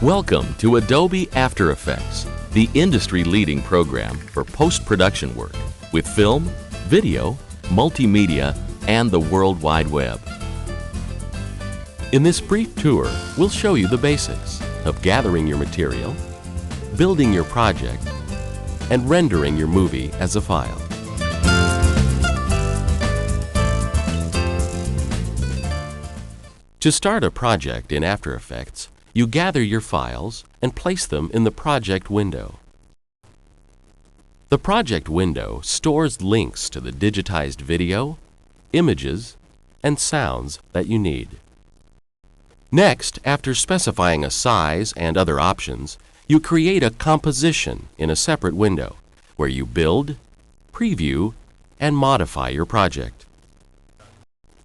Welcome to Adobe After Effects, the industry-leading program for post-production work with film, video, multimedia, and the World Wide Web. In this brief tour, we'll show you the basics of gathering your material, building your project, and rendering your movie as a file. To start a project in After Effects, you gather your files and place them in the project window. The project window stores links to the digitized video, images, and sounds that you need. Next, after specifying a size and other options, you create a composition in a separate window where you build, preview, and modify your project.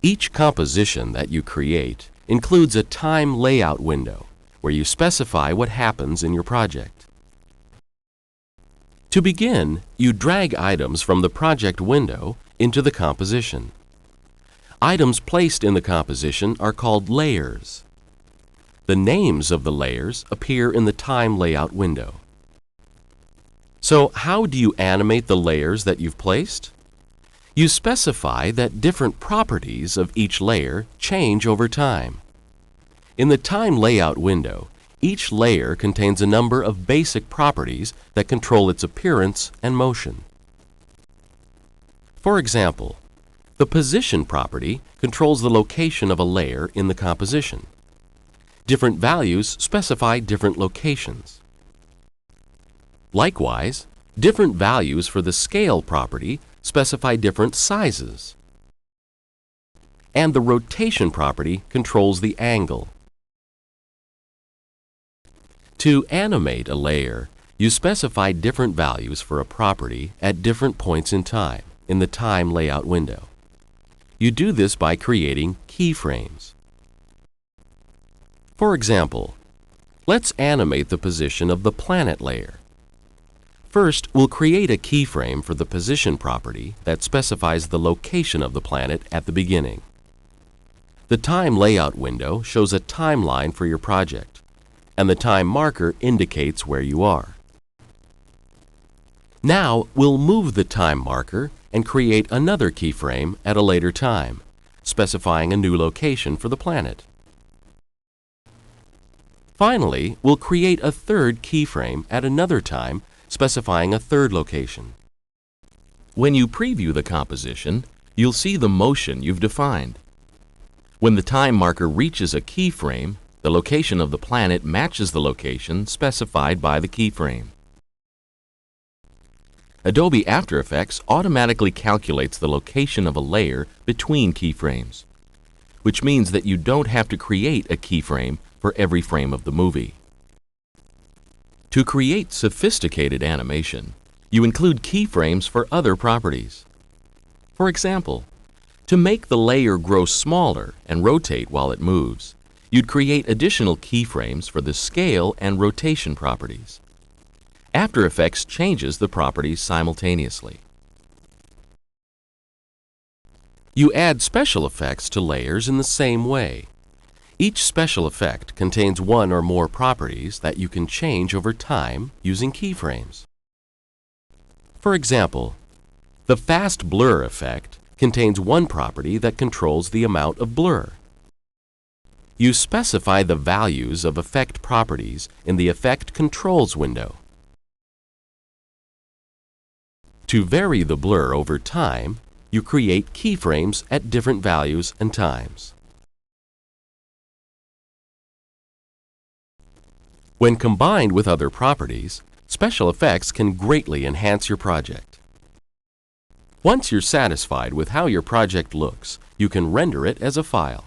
Each composition that you create includes a time layout window where you specify what happens in your project. To begin, you drag items from the project window into the composition. Items placed in the composition are called layers. The names of the layers appear in the time layout window. So how do you animate the layers that you've placed? You specify that different properties of each layer change over time. In the time layout window, each layer contains a number of basic properties that control its appearance and motion. For example, the position property controls the location of a layer in the composition. Different values specify different locations. Likewise, different values for the scale property specify different sizes. And the rotation property controls the angle. To animate a layer, you specify different values for a property at different points in time in the time layout window. You do this by creating keyframes. For example, let's animate the position of the planet layer. First, we'll create a keyframe for the position property that specifies the location of the planet at the beginning. The time layout window shows a timeline for your project, and the time marker indicates where you are. Now, we'll move the time marker and create another keyframe at a later time, specifying a new location for the planet. Finally, we'll create a third keyframe at another time, specifying a third location. When you preview the composition, you'll see the motion you've defined. When the time marker reaches a keyframe, the location of the planet matches the location specified by the keyframe. Adobe After Effects automatically calculates the location of a layer between keyframes, which means that you don't have to create a keyframe for every frame of the movie. To create sophisticated animation, you include keyframes for other properties. For example, to make the layer grow smaller and rotate while it moves, you'd create additional keyframes for the scale and rotation properties. After Effects changes the properties simultaneously. You add special effects to layers in the same way. Each special effect contains one or more properties that you can change over time using keyframes. For example, the fast blur effect contains one property that controls the amount of blur. You specify the values of effect properties in the Effect Controls window. To vary the blur over time, you create keyframes at different values and times. When combined with other properties, special effects can greatly enhance your project. Once you're satisfied with how your project looks, you can render it as a file.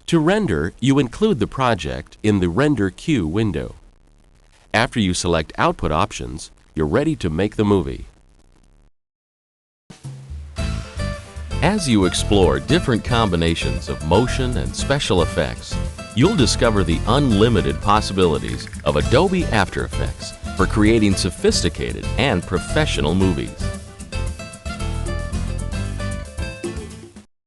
To render, you include the project in the Render Queue window. After you select Output options, you're ready to make the movie. As you explore different combinations of motion and special effects, you'll discover the unlimited possibilities of Adobe After Effects for creating sophisticated and professional movies.